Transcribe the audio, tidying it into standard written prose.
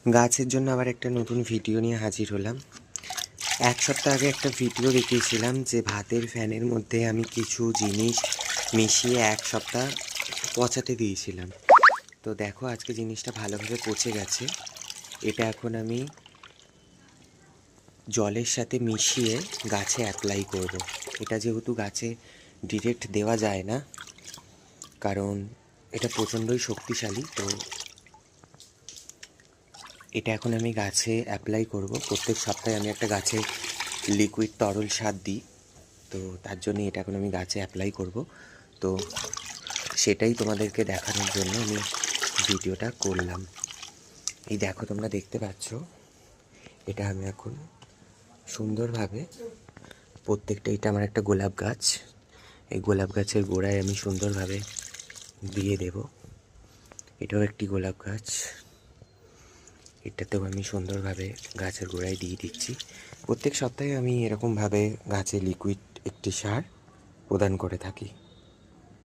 গাছের জন্য আবার একটা নতুন ভিডিও নিয়ে হাজির হলাম। এক সপ্তাহ আগে একটা ভিডিও দেখিয়েছিলাম যে ভাতের ফ্যানের মধ্যে আমি কিছু জিনিস মিশিয়ে এক সপ্তাহ পচাতে দিয়েছিলাম। তো দেখো আজকে জিনিসটা ভালোভাবে পচে গেছে। এটা এখন আমি জলের সাথে মিশিয়ে গাছে অ্যাপ্লাই করব। এটা যেহেতু গাছে ডিরেক্ট দেওয়া যায় না, কারণ এটা প্রচণ্ডই শক্তিশালী, তো এটা এখন আমি গাছে অ্যাপ্লাই করব। প্রত্যেক সপ্তাহে আমি একটা গাছে লিকুইড তরল সার দিই, তো তার জন্য এটা এখন আমি গাছে অ্যাপ্লাই করব। তো সেটাই তোমাদেরকে দেখানোর জন্য আমি ভিডিওটা করলাম। এই দেখো, তোমরা দেখতে পাচ্ছ, এটা আমি এখন সুন্দরভাবে প্রত্যেকটা, এটা আমার একটা গোলাপ গাছ, এই গোলাপ গাছের গোড়ায় আমি সুন্দরভাবে দিয়ে দেব। এটাও একটি গোলাপ গাছ, এটাতেও আমি সুন্দরভাবে গাছের গোড়ায় দিয়ে দিচ্ছি। প্রত্যেক সপ্তাহে আমি এরকমভাবে গাছে লিকুইড একটি সার প্রদান করে থাকি।